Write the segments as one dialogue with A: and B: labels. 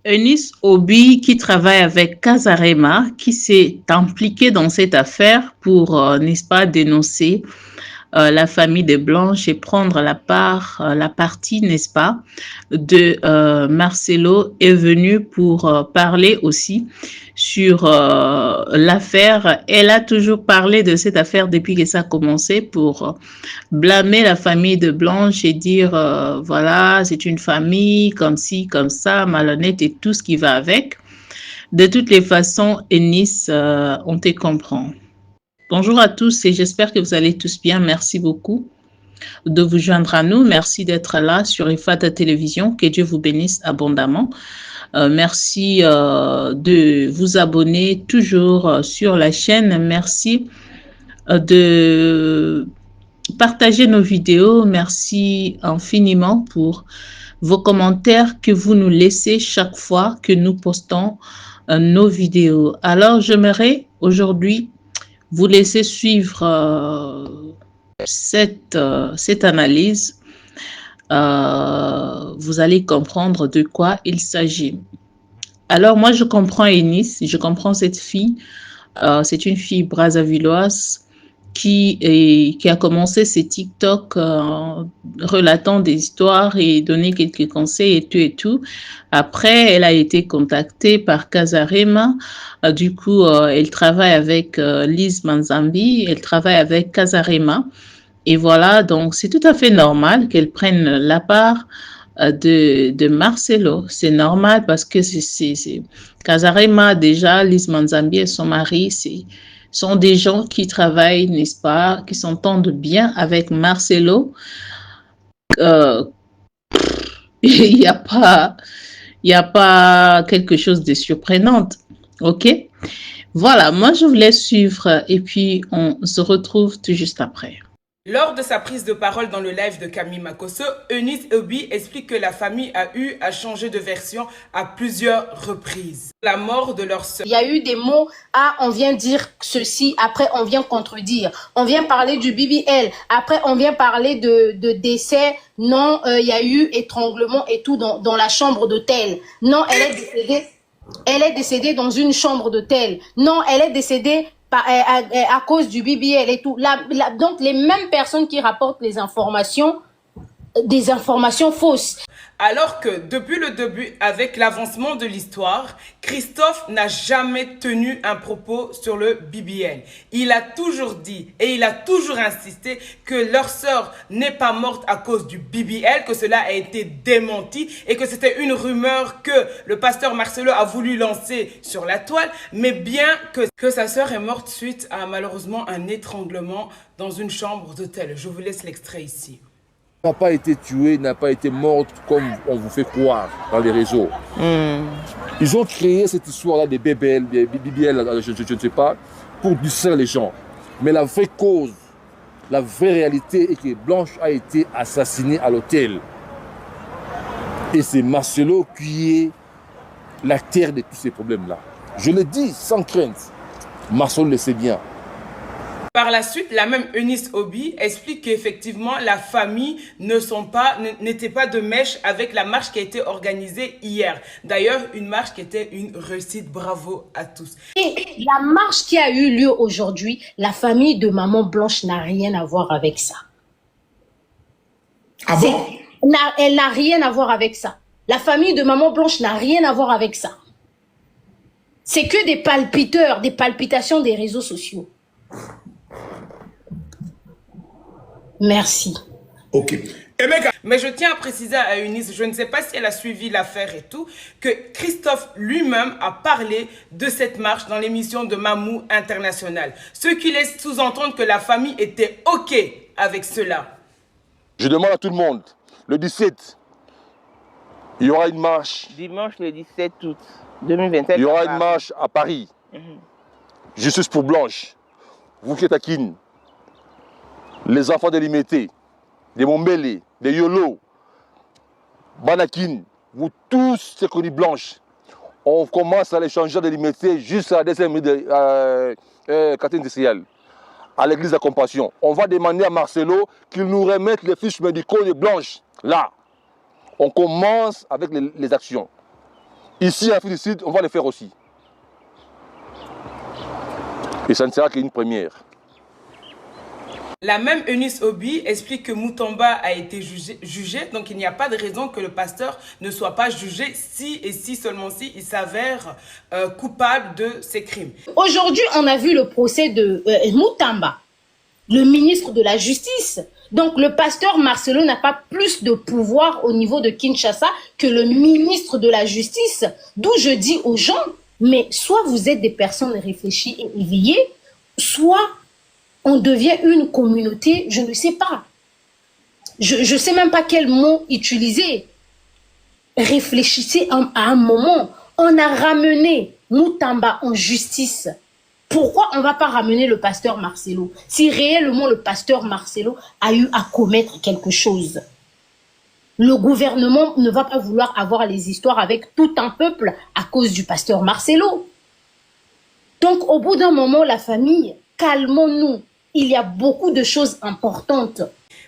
A: Eunice Obi, qui travaille avec Casarema, qui s'est impliqué dans cette affaire pour, n'est-ce pas, dénoncer la famille de Blanche et prendre la partie, n'est-ce pas, de Marcelo, est venue pour parler aussi sur l'affaire. Elle a toujours parlé de cette affaire depuis que ça a commencé pour blâmer la famille de Blanche et dire, voilà, c'est une famille comme ci, comme ça, malhonnête et tout ce qui va avec. De toutes les façons, Eunice, on te comprend. Bonjour à tous et j'espère que vous allez tous bien. Merci beaucoup de vous joindre à nous. Merci d'être là sur IFATA Télévision. Que Dieu vous bénisse abondamment. Merci de vous abonner toujours sur la chaîne. Merci de partager nos vidéos. Merci infiniment pour vos commentaires que vous nous laissez chaque fois que nous postons nos vidéos. Alors, j'aimerais aujourd'hui vous laisser suivre cette analyse. Vous allez comprendre de quoi il s'agit. Alors, moi, je comprends Eunice, je comprends cette fille. C'est une fille brazzavilloise qui a commencé ses TikTok relatant des histoires et donner quelques conseils et tout. Après, elle a été contactée par Casarema. Du coup, elle travaille avec Lise Manzambi, elle travaille avec Casarema. Et voilà, donc c'est tout à fait normal qu'elle prenne la part de Marcelo. C'est normal parce que c'est Casarema, déjà, Lise Manzambi et son mari, sont des gens qui travaillent, n'est-ce pas, qui s'entendent bien avec Marcelo. Il n'y a pas quelque chose de surprenant. OK? Voilà, moi je vous laisse suivre et puis on se retrouve tout juste après.
B: Lors de sa prise de parole dans le live de Camille Makosso, Eunice Obi explique que la famille a eu à changer de version à plusieurs reprises. La mort de leur sœur.
C: Il y a eu des mots, ah, on vient dire ceci, après on vient contredire. On vient parler du BBL, après on vient parler de décès. Non, il y a eu étranglement et tout dans la chambre d'hôtel. Non, elle est décédée dans une chambre d'hôtel. Non, elle est décédée à cause du BBL et tout. Donc, les mêmes personnes qui rapportent les informations, des informations fausses.
B: Alors que depuis le début, avec l'avancement de l'histoire, Christophe n'a jamais tenu un propos sur le BBL. Il a toujours dit et il a toujours insisté que leur sœur n'est pas morte à cause du BBL, que cela a été démenti et que c'était une rumeur que le pasteur Marcelo a voulu lancer sur la toile, mais bien que sa sœur est morte suite à malheureusement un étranglement dans une chambre d'hôtel. Je vous laisse l'extrait ici.
D: N'a pas été tuée, n'a pas été morte comme on vous fait croire dans les réseaux. Ils ont créé cette histoire-là des BBL, je ne sais pas, pour distraire les gens. Mais la vraie cause, la vraie réalité est que Blanche a été assassinée à l'hôtel. Et c'est Marcelo qui est la terre de tous ces problèmes-là. Je le dis sans crainte, Marcelo le sait bien.
B: Par la suite, la même Eunice Obi explique qu'effectivement, la famille n'était pas de mèche avec la marche qui a été organisée hier. D'ailleurs, une marche qui était une réussite. Bravo à tous.
C: Et la marche qui a eu lieu aujourd'hui, la famille de maman Blanche n'a rien à voir avec ça.
E: Ah bon?
C: Elle n'a rien à voir avec ça. La famille de maman Blanche n'a rien à voir avec ça. C'est que des palpiteurs, des palpitations des réseaux sociaux. Merci.
E: Ok.
B: Mais je tiens à préciser à Eunice, je ne sais pas si elle a suivi l'affaire et tout, que Christophe lui-même a parlé de cette marche dans l'émission de Mamou International. Ce qui laisse sous-entendre que la famille était OK avec cela.
D: Je demande à tout le monde, le 17, il y aura une marche.
F: Dimanche le 17 août 2027.
D: Il y aura une marche à Paris. Justice pour Blanche. Vous qui êtes à Kin, les enfants de Limité, des Mombele, des Yolo, Banakin, vous tous, c'est connu Blanche. On commence à l'échanger de Limité jusqu'à la deuxième de Catherine de Ciel, à l'église de la Compassion. On va demander à Marcelo qu'il nous remette les fiches médicaux de Blanche. Là, on commence avec les actions. Ici, en Afrique du Sud, on va le faire aussi. Et ça ne sera qu'une première.
B: La même Eunice Obi explique que Mutamba a été jugé, donc il n'y a pas de raison que le pasteur ne soit pas jugé si et si seulement si il s'avère coupable de ces crimes.
C: Aujourd'hui, on a vu le procès de Mutamba, le ministre de la Justice. Donc, le pasteur Marcelo n'a pas plus de pouvoir au niveau de Kinshasa que le ministre de la Justice. D'où je dis aux gens, mais soit vous êtes des personnes réfléchies et éveillées, soit on devient une communauté, je ne sais pas. Je ne sais même pas quel mot utiliser. Réfléchissez à un moment. On a ramené Mutamba en justice. Pourquoi on ne va pas ramener le pasteur Marcelo si réellement le pasteur Marcelo a eu à commettre quelque chose? Le gouvernement ne va pas vouloir avoir les histoires avec tout un peuple à cause du pasteur Marcelo. Donc, au bout d'un moment, la famille, calmons-nous. Il y a beaucoup de choses importantes.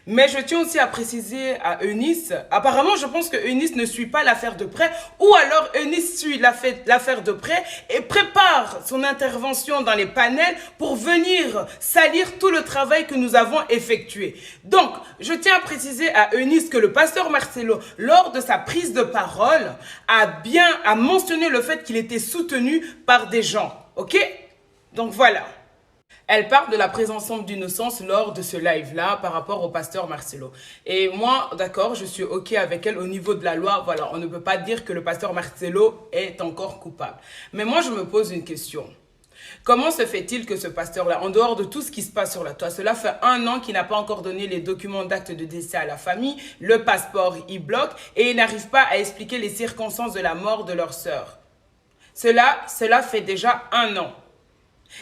B: Mais je tiens aussi à préciser à Eunice, apparemment je pense que Eunice ne suit pas l'affaire de près, ou alors Eunice suit l'affaire de près et prépare son intervention dans les panels pour venir salir tout le travail que nous avons effectué. Donc, je tiens à préciser à Eunice que le pasteur Marcelo, lors de sa prise de parole, a mentionné le fait qu'il était soutenu par des gens, ok? Donc voilà. Elle parle de la présomption d'innocence lors de ce live-là par rapport au pasteur Marcelo. Et moi, d'accord, je suis OK avec elle au niveau de la loi. Voilà, on ne peut pas dire que le pasteur Marcelo est encore coupable. Mais moi, je me pose une question. Comment se fait-il que ce pasteur-là, en dehors de tout ce qui se passe sur la toile, cela fait 1 an qu'il n'a pas encore donné les documents d'acte de décès à la famille, le passeport, il bloque et il n'arrive pas à expliquer les circonstances de la mort de leur sœur. Cela fait déjà 1 an.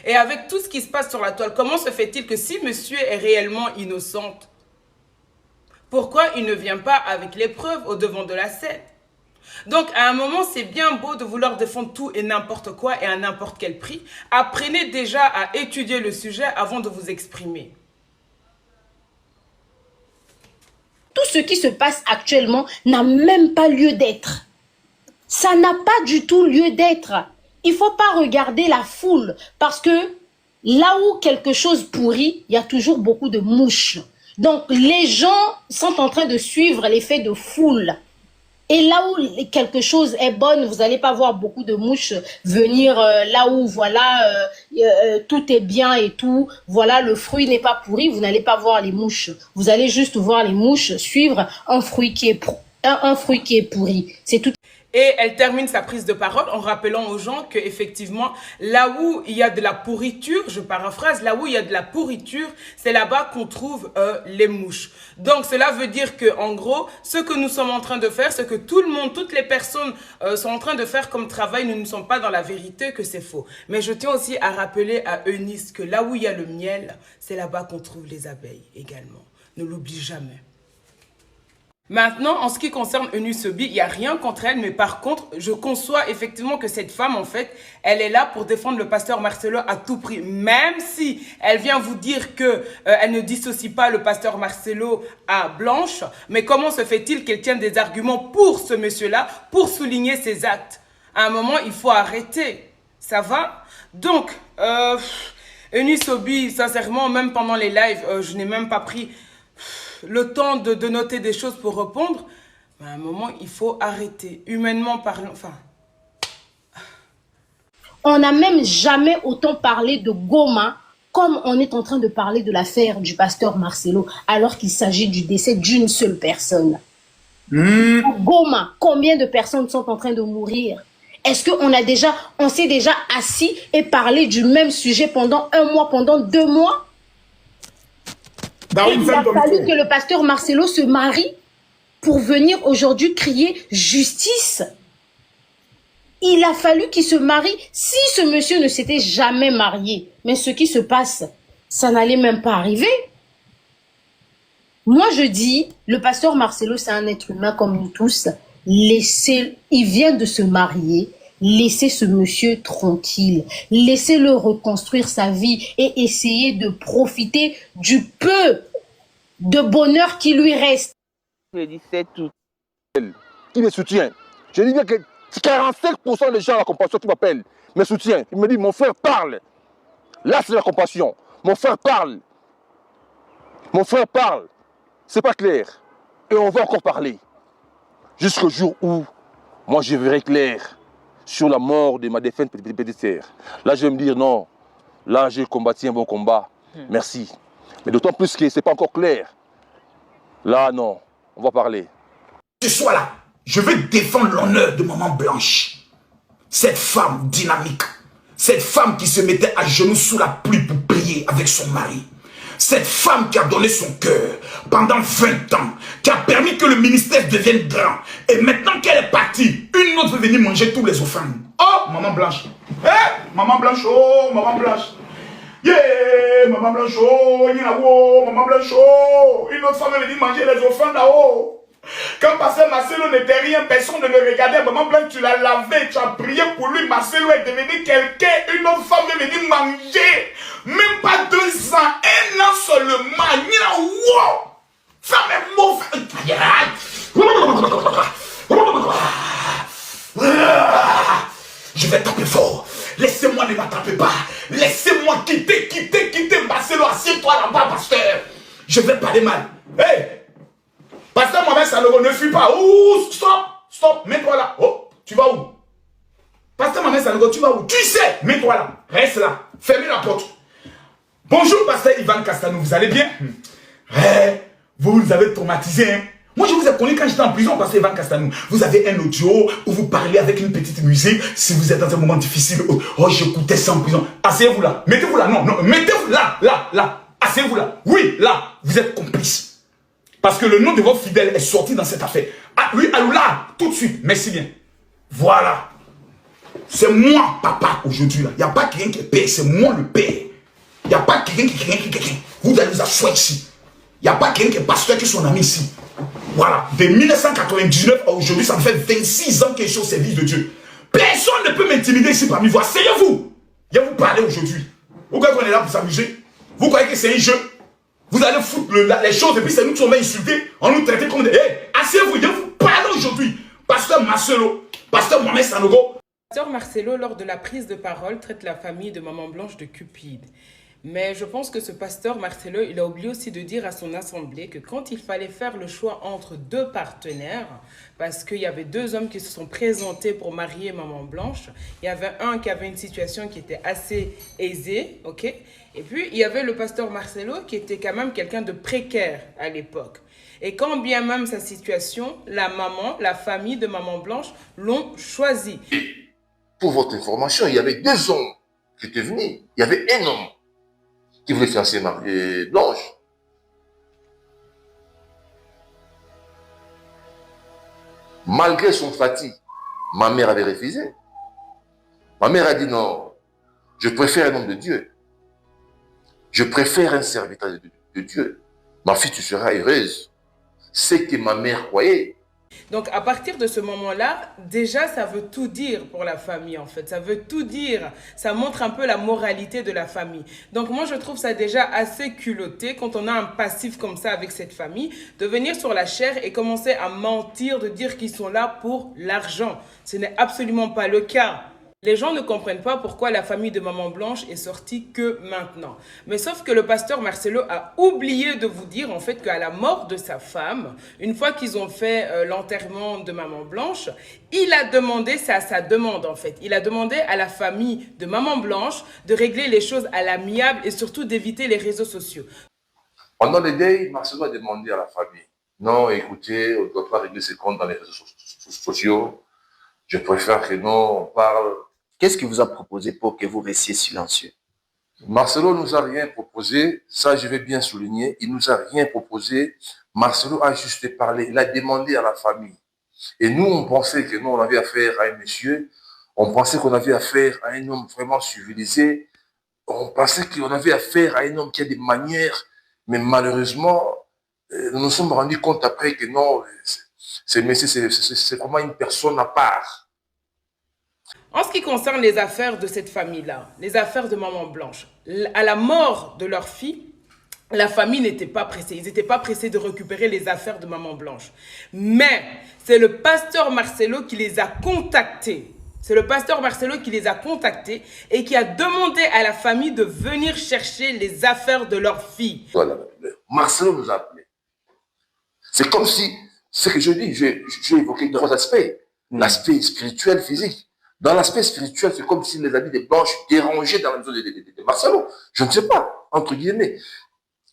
B: Et avec tout ce qui se passe sur la toile, comment se fait-il que si monsieur est réellement innocent, pourquoi il ne vient pas avec les preuves au devant de la scène? Donc, à un moment, c'est bien beau de vouloir défendre tout et n'importe quoi et à n'importe quel prix. Apprenez déjà à étudier le sujet avant de vous exprimer.
C: Tout ce qui se passe actuellement n'a même pas lieu d'être. Ça n'a pas du tout lieu d'être. Il ne faut pas regarder la foule parce que là où quelque chose pourrit, il y a toujours beaucoup de mouches. Donc, les gens sont en train de suivre l'effet de foule. Et là où quelque chose est bonne, vous n'allez pas voir beaucoup de mouches venir là où, voilà, tout est bien et tout. Voilà, le fruit n'est pas pourri, vous n'allez pas voir les mouches. Vous allez juste voir les mouches suivre un fruit qui est pourri. C'est tout.
B: Et elle termine sa prise de parole en rappelant aux gens que effectivement, là où il y a de la pourriture, je paraphrase, là où il y a de la pourriture, c'est là-bas qu'on trouve les mouches. Donc cela veut dire que en gros, ce que nous sommes en train de faire, ce que tout le monde, toutes les personnes sont en train de faire comme travail, nous ne sommes pas dans la vérité, que c'est faux. Mais je tiens aussi à rappeler à Eunice que là où il y a le miel, c'est là-bas qu'on trouve les abeilles également. Ne l'oublie jamais. Maintenant, en ce qui concerne Eunice Obi, il n'y a rien contre elle, mais par contre, je conçois effectivement que cette femme, en fait, elle est là pour défendre le pasteur Marcelo à tout prix. Même si elle vient vous dire que elle ne dissocie pas le pasteur Marcelo à Blanche, mais comment se fait-il qu'elle tienne des arguments pour ce monsieur-là, pour souligner ses actes? À un moment, il faut arrêter. Ça va? Donc, Eunice Obi, sincèrement, même pendant les lives, je n'ai même pas pris le temps de noter des choses pour répondre. Mais à un moment, il faut arrêter. Humainement parlant, enfin...
C: On n'a même jamais autant parlé de Goma comme on est en train de parler de l'affaire du pasteur Marcelo, alors qu'il s'agit du décès d'une seule personne. Goma, combien de personnes sont en train de mourir? Est-ce qu'on s'est déjà assis et parlé du même sujet pendant 1 mois, pendant 2 mois? Il a fallu que le pasteur Marcelo se marie pour venir aujourd'hui crier justice. Il a fallu qu'il se marie si ce monsieur ne s'était jamais marié. Mais ce qui se passe, ça n'allait même pas arriver. Moi, je dis, le pasteur Marcelo, c'est un être humain comme nous tous. Il vient de se marier. Laissez ce monsieur tranquille. Laissez-le reconstruire sa vie et essayer de profiter du peu de bonheur qui lui reste.
F: Le 17 août.
D: Qui me soutient. Je dis bien que 45% des gens à la compassion qui m'appellent, me soutiennent. Ils me disent, mon frère parle. Là, c'est la compassion. Mon frère parle. Mon frère parle. C'est pas clair. Et on va encore parler. Jusqu'au jour où, moi, je verrai clair sur la mort de ma défunte petite sœur. Là, je vais me dire, non, là, j'ai combattu un bon combat. Merci. Mais d'autant plus que ce n'est pas encore clair. Là, non, on va parler.
E: Ce soir-là, je veux défendre l'honneur de Maman Blanche. Cette femme dynamique. Cette femme qui se mettait à genoux sous la pluie pour prier avec son mari. Cette femme qui a donné son cœur pendant 20 ans, qui a permis que le ministère devienne grand. Et maintenant qu'elle est partie, une autre veut venir manger tous les offrandes. Oh, Maman Blanche. Maman Blanche, oh, Maman Blanche. Yeah, Maman Blanche, oh, Maman Blanche, oh. Une autre femme veut venir manger les offrandes là-haut. Quand Pasteur Marcelo n'était rien, personne ne le regardait. Maman Blanche, tu l'as lavé, tu as prié pour lui. Marcelo est devenu quelqu'un. Une autre femme est venue manger. Même pas 2 ans, 1 an seulement. Wow! Femme est mauvaise. Je vais taper fort. Laissez-moi ne m'attraper pas. Laissez-moi quitter Marcelo. Assieds-toi là-bas, pasteur. Je vais parler mal. Hey! Pasteur Mohamed Sanogo, ne fuis pas. Ouh, stop, mets-toi là. Oh, tu vas où? Pasteur Mohamed Sanogo, tu vas où? Tu sais, mets-toi là. Reste là. Fermez la porte. Bonjour, Pasteur Ivan Castanou, vous allez bien? Vous nous avez traumatisé, hein? Moi, je vous ai connu quand j'étais en prison, Pasteur Ivan Castanou. Vous avez un audio où vous parlez avec une petite musique. Si vous êtes dans un moment difficile, oh, j'écoutais ça en prison. Asseyez-vous là. Mettez-vous là. Non, mettez-vous là. Asseyez-vous là. Oui, là, vous êtes complice. Parce que le nom de vos fidèles est sorti dans cette affaire. Ah oui, alors là, tout de suite, merci bien. Voilà. C'est moi, papa, aujourd'hui. Il n'y a pas quelqu'un qui est père, c'est moi le père. Il n'y a pas quelqu'un qui. Vous allez vous asseoir ici. Il n'y a pas quelqu'un qui est pasteur, qui est son ami ici. Voilà. De 1999 à aujourd'hui, ça me fait 26 ans que je suis au service de Dieu. Personne ne peut m'intimider ici parmi vous. Asseyez-vous. Je vais vous parler aujourd'hui. Vous croyez qu'on est là pour s'amuser? Vous croyez que c'est un jeu? Vous allez foutre les choses et puis c'est nous qui on va insulter, on nous traiter comme des... Hey, asseyez-vous, je vous parle aujourd'hui. Pasteur Marcelo, Pasteur Mohamed Sanogo.
B: Pasteur Marcelo, lors de la prise de parole, traite la famille de Maman Blanche de cupide. Mais je pense que ce pasteur Marcelo, il a oublié aussi de dire à son assemblée que quand il fallait faire le choix entre 2 partenaires, parce qu'il y avait 2 hommes qui se sont présentés pour marier Maman Blanche, il y avait un qui avait une situation qui était assez aisée, ok? Et puis, il y avait le pasteur Marcelo qui était quand même quelqu'un de précaire à l'époque. Et quand bien même sa situation, la famille de Maman Blanche l'ont choisi.
G: Pour votre information, il y avait 2 hommes qui étaient venus. Il y avait un homme qui voulait fiancer Blanche. Malgré son fatigue, ma mère avait refusé. Ma mère a dit non, je préfère un homme de Dieu. Je préfère un serviteur de Dieu. Ma fille, tu seras heureuse. C'est que ma mère croyait.
B: Donc, à partir de ce moment-là, déjà, ça veut tout dire pour la famille, en fait. Ça veut tout dire. Ça montre un peu la moralité de la famille. Donc, moi, je trouve ça déjà assez culotté, quand on a un passif comme ça avec cette famille, de venir sur la chair et commencer à mentir, de dire qu'ils sont là pour l'argent. Ce n'est absolument pas le cas. Les gens ne comprennent pas pourquoi la famille de Maman Blanche est sortie que maintenant. Mais sauf que le pasteur Marcelo a oublié de vous dire en fait qu'à la mort de sa femme, une fois qu'ils ont fait l'enterrement de Maman Blanche, il a demandé, c'est à sa demande en fait, il a demandé à la famille de Maman Blanche de régler les choses à l'amiable et surtout d'éviter les réseaux sociaux.
G: Pendant le deuil, Marcelo a demandé à la famille, non, écoutez, on ne doit pas régler ses comptes dans les réseaux sociaux. Je préfère que non, on parle.
H: Qu'est-ce qu'il vous a proposé pour que vous restiez silencieux?
G: Marcelo ne nous a rien proposé, ça je vais bien souligner, il ne nous a rien proposé. Marcelo a juste parlé, il a demandé à la famille. Et nous, on pensait que nous, on avait affaire à un monsieur, on pensait qu'on avait affaire à un homme vraiment civilisé, on pensait qu'on avait affaire à un homme qui a des manières, mais malheureusement, nous nous sommes rendus compte après que non, c'est vraiment une personne à part.
B: En ce qui concerne les affaires de cette famille-là, les affaires de Maman Blanche, à la mort de leur fille, la famille n'était pas pressée. Ils n'étaient pas pressés de récupérer les affaires de Maman Blanche. Mais c'est le pasteur Marcelo qui les a contactés. C'est le pasteur Marcelo qui les a contactés et qui a demandé à la famille de venir chercher les affaires de leur fille.
G: Voilà. Marcelo nous a appelés. C'est comme si, ce que je dis, j'ai évoqué trois aspects. L'aspect spirituel, physique. Dans l'aspect spirituel, c'est comme si les habits des Blanches dérangeaient dans la maison de Marcelo. Je ne sais pas, entre guillemets.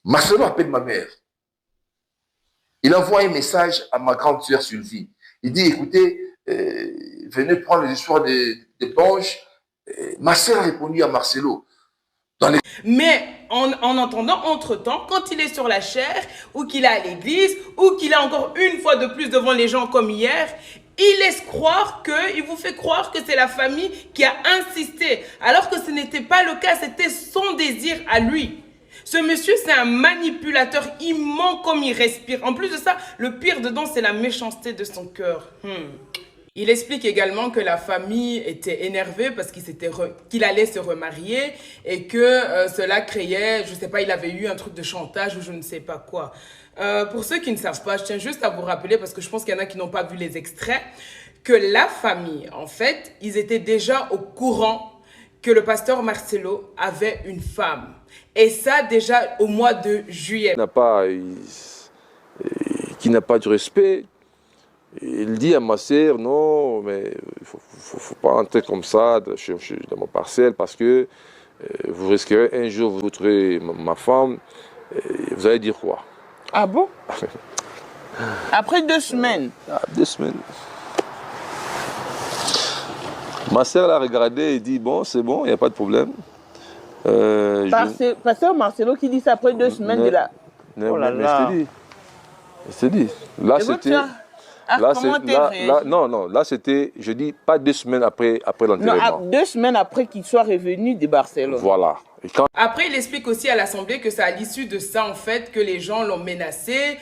G: Marcelo appelle ma mère. Il envoie un message à ma grande sœur Sylvie. Il dit, écoutez, venez prendre les histoires des Blanches. Ma sœur a répondu à Marcelo.
B: Mais en entendant, entre-temps, quand il est sur la chair, ou qu'il est à l'église, ou qu'il est encore une fois de plus devant les gens comme hier, il laisse croire il vous fait croire que c'est la famille qui a insisté, alors que ce n'était pas le cas, c'était son désir à lui. Ce monsieur, c'est un manipulateur, il ment comme il respire. En plus de ça, le pire dedans, c'est la méchanceté de son cœur. Il explique également que la famille était énervée parce qu'il allait se remarier et que cela créait, je ne sais pas, il avait eu un truc de chantage ou je ne sais pas quoi. Pour ceux qui ne savent pas, je tiens juste à vous rappeler, parce que je pense qu'il y en a qui n'ont pas vu les extraits, que la famille, en fait, ils étaient déjà au courant que le pasteur Marcelo avait une femme. Et ça, déjà au mois de juillet.
D: Qui n'a pas de respect. Il dit à ma sœur, non, mais il faut pas entrer comme ça dans mon parcelle parce que vous risquerez un jour, vous trouverez ma femme, vous allez dire quoi?
F: Ah bon? Après 2 semaines?
D: 2 semaines. Ma sœur l'a regardé et dit, bon, c'est bon, il n'y a pas de problème.
F: Pasteur Marcelo qui dit ça après 2 semaines de la...
D: Oh là là. Je te dis. Là, c'était... Là, c'était, je dis, pas 2 semaines après l'enterrement.
F: Non, 2 semaines après qu'il soit revenu de Barcelone.
D: Voilà.
B: Après, il explique aussi à l'Assemblée que c'est à l'issue de ça, en fait, que les gens l'ont menacé,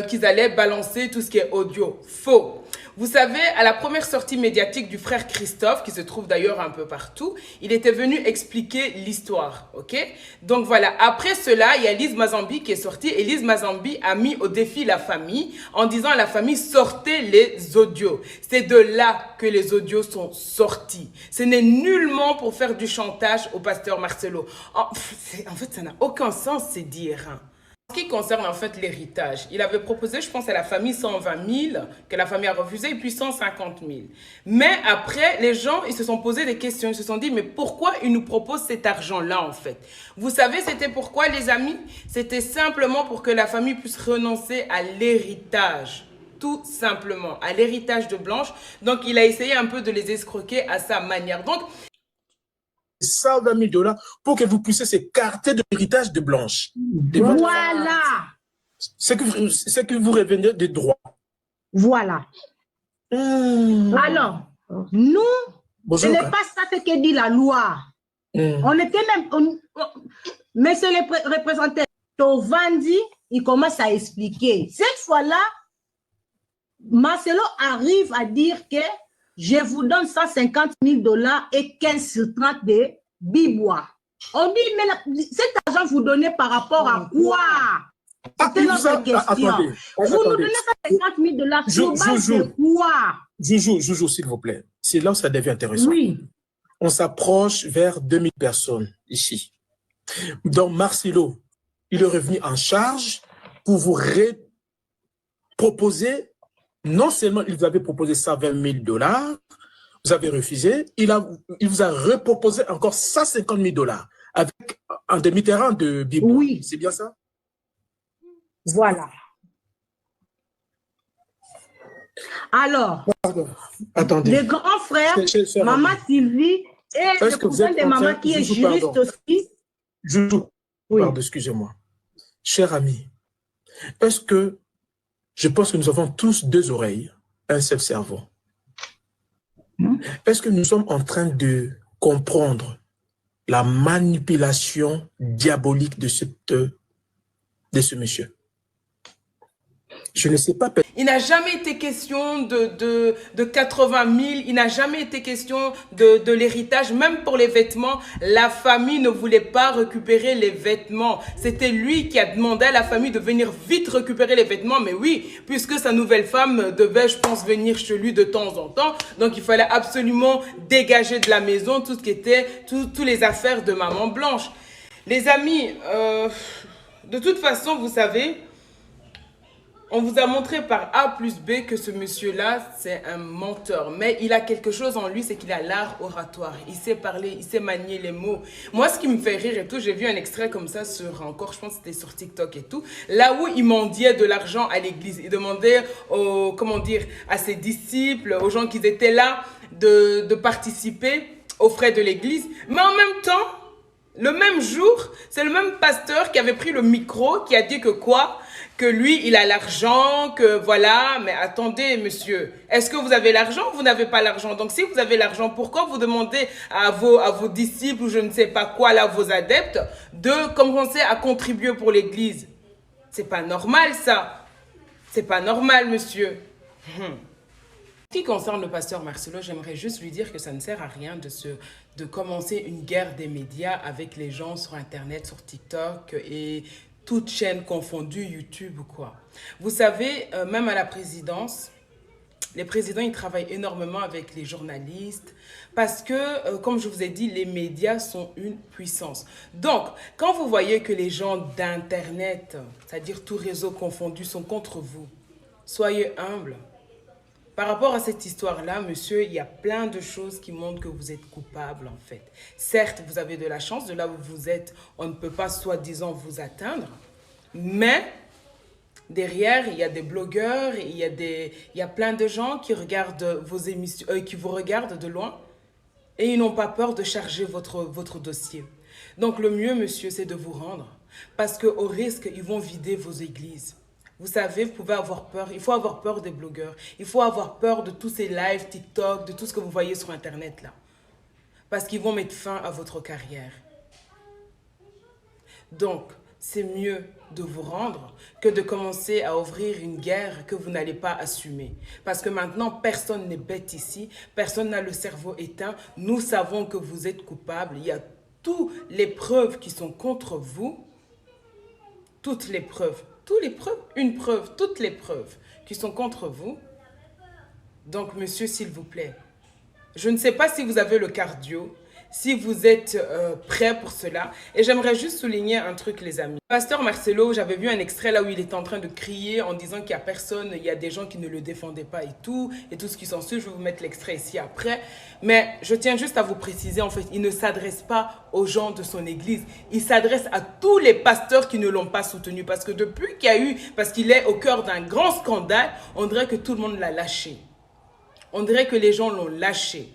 B: qu'ils allaient balancer tout ce qui est audio. Faux. Vous savez, à la première sortie médiatique du frère Christophe, qui se trouve d'ailleurs un peu partout, il était venu expliquer l'histoire, ok? Donc voilà, après cela, il y a Lise Mazambi qui est sortie, et Lise Mazambi a mis au défi la famille, en disant à la famille, sortez les audios. C'est de là que les audios sont sortis. Ce n'est nullement pour faire du chantage au pasteur Marcelo. En fait, ça n'a aucun sens, c'est dire. En ce qui concerne en fait l'héritage, il avait proposé, je pense, à la famille 120 000, que la famille a refusé, et puis 150 000. Mais après, les gens, ils se sont posé des questions, ils se sont dit, mais pourquoi il nous propose cet argent-là, en fait? Vous savez, c'était pourquoi, les amis? C'était simplement pour que la famille puisse renoncer à l'héritage. Tout simplement, à l'héritage de Blanche. Donc, il a essayé un peu de les escroquer à sa manière. Donc,
E: 120 000 $ pour que vous puissiez s'écarter de l'héritage de Blanche.
C: Voilà.
E: C'est que vous revenez des droits.
C: Voilà. Alors, nous, ce n'est pas ça ce que dit la loi. On était même... Monsieur le représentant Tovandi, il commence à expliquer. Cette fois-là, Marcelo arrive à dire que je vous donne 150 000 $ et 15 sur 30 de Bibois. On dit, mais cet argent, vous donnez par rapport à quoi? C'était notre question. Vous nous donnez 150 000 $ sur base de quoi?
E: Joujou, s'il vous plaît. C'est là où ça devient intéressant.
C: Oui.
E: On s'approche vers 2000 personnes ici. Donc, Marcelo, il est revenu en charge pour vous proposer. Non seulement il vous avait proposé 120 000 $, vous avez refusé, il vous a reproposé encore 150 000 $ avec un demi-terrain de Bibois.
C: Oui.
E: C'est bien ça?
C: Voilà. Alors,
E: attendez.
C: les grands frères, Maman Sylvie et le cousin de maman qui est juriste aussi.
E: Pardon, excusez-moi. Cher ami, est-ce que je pense que nous avons tous 2 oreilles, un seul cerveau. Est-ce que nous sommes en train de comprendre la manipulation diabolique de ce monsieur? Je ne sais pas.
B: Il n'a jamais été question de 80 000, il n'a jamais été question de l'héritage, même pour les vêtements. La famille ne voulait pas récupérer les vêtements. C'était lui qui a demandé à la famille de venir vite récupérer les vêtements. Mais oui, puisque sa nouvelle femme devait, je pense, venir chez lui de temps en temps. Donc, il fallait absolument dégager de la maison tout ce qui était, tous les affaires de Maman Blanche. Les amis, de toute façon, vous savez, on vous a montré par A plus B que ce monsieur-là, c'est un menteur. Mais il a quelque chose en lui, c'est qu'il a l'art oratoire. Il sait parler, il sait manier les mots. Moi, ce qui me fait rire et tout, j'ai vu un extrait comme ça sur, encore, je pense que c'était sur TikTok et tout, là où il mendiait de l'argent à l'église. Il demandait aux, comment dire, à ses disciples, aux gens qui étaient là, de participer aux frais de l'église. Mais en même temps, le même jour, c'est le même pasteur qui avait pris le micro, qui a dit que quoi? Que lui, il a l'argent, que voilà. Mais attendez, monsieur, est-ce que vous avez l'argent ou vous n'avez pas l'argent? Donc, si vous avez l'argent, pourquoi vous demandez à vos disciples ou je ne sais pas quoi, là, vos adeptes, de commencer à contribuer pour l'église? C'est pas normal, ça. C'est pas normal, monsieur. En ce qui concerne le pasteur Marcelo, j'aimerais juste lui dire que ça ne sert à rien de commencer une guerre des médias avec les gens sur Internet, sur TikTok et toutes chaînes confondues, YouTube ou quoi. Vous savez, même à la présidence, les présidents, ils travaillent énormément avec les journalistes parce que, comme je vous ai dit, les médias sont une puissance. Donc, quand vous voyez que les gens d'Internet, c'est-à-dire tous réseaux confondus, sont contre vous, soyez humbles. Par rapport à cette histoire-là, monsieur, il y a plein de choses qui montrent que vous êtes coupable, en fait. Certes, vous avez de la chance, de là où vous êtes, on ne peut pas, soi-disant, vous atteindre. Mais, derrière, il y a des blogueurs, il y a plein de gens qui regardent vos émissions, qui vous regardent de loin et ils n'ont pas peur de charger votre dossier. Donc, le mieux, monsieur, c'est de vous rendre. Parce qu'au risque, ils vont vider vos églises. Vous savez, vous pouvez avoir peur. Il faut avoir peur des blogueurs. Il faut avoir peur de tous ces lives, TikTok, de tout ce que vous voyez sur Internet là. Parce qu'ils vont mettre fin à votre carrière. Donc, c'est mieux de vous rendre que de commencer à ouvrir une guerre que vous n'allez pas assumer. Parce que maintenant, personne n'est bête ici. Personne n'a le cerveau éteint. Nous savons que vous êtes coupable. Il y a toutes les preuves qui sont contre vous. Toutes les preuves. Toutes les preuves, une preuve, toutes les preuves qui sont contre vous. Donc, monsieur, s'il vous plaît, je ne sais pas si vous avez le cardio, si vous êtes prêt pour cela. Et j'aimerais juste souligner un truc, les amis. Pasteur Marcelo, j'avais vu un extrait là où il était en train de crier en disant qu'il n'y a personne, il y a des gens qui ne le défendaient pas et tout ce qui s'ensuit. Je vais vous mettre l'extrait ici après. Mais je tiens juste à vous préciser, en fait, il ne s'adresse pas aux gens de son église. Il s'adresse à tous les pasteurs qui ne l'ont pas soutenu. Parce que depuis qu'il y a eu, parce qu'il est au cœur d'un grand scandale, on dirait que tout le monde l'a lâché. On dirait que les gens l'ont lâché.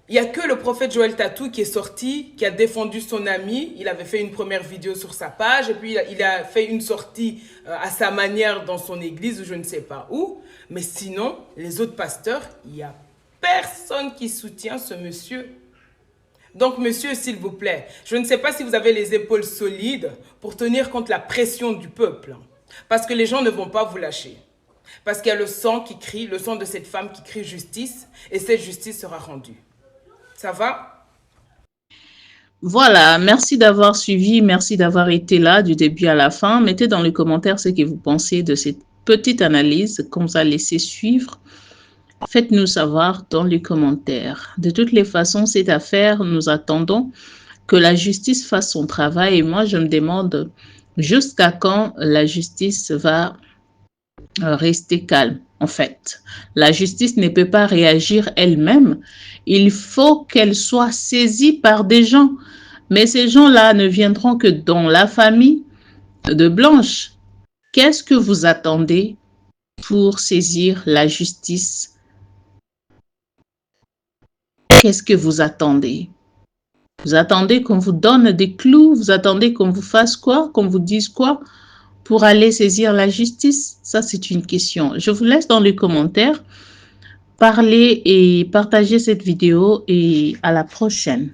B: Il n'y a que le prophète Joël Tatou qui est sorti, qui a défendu son ami. Il avait fait une première vidéo sur sa page et puis il a fait une sortie à sa manière dans son église ou je ne sais pas où. Mais sinon, les autres pasteurs, il n'y a personne qui soutient ce monsieur. Donc, monsieur, s'il vous plaît, je ne sais pas si vous avez les épaules solides pour tenir contre la pression du peuple. Parce que les gens ne vont pas vous lâcher. Parce qu'il y a le sang qui crie, le sang de cette femme qui crie justice et cette justice sera rendue. Ça va?
A: Voilà, merci d'avoir suivi, merci d'avoir été là du début à la fin. Mettez dans les commentaires ce que vous pensez de cette petite analyse qu'on vous a laissé suivre. Faites-nous savoir dans les commentaires. De toutes les façons, cette affaire, nous attendons que la justice fasse son travail. Et moi, je me demande jusqu'à quand la justice va rester calme. En fait, la justice ne peut pas réagir elle-même. Il faut qu'elle soit saisie par des gens. Mais ces gens-là ne viendront que dans la famille de Blanche. Qu'est-ce que vous attendez pour saisir la justice? Qu'est-ce que vous attendez? Vous attendez qu'on vous donne des clous? Vous attendez qu'on vous fasse quoi? Qu'on vous dise quoi? Pour aller saisir la justice? Ça, c'est une question. Je vous laisse dans les commentaires. Parlez et partagez cette vidéo et à la prochaine.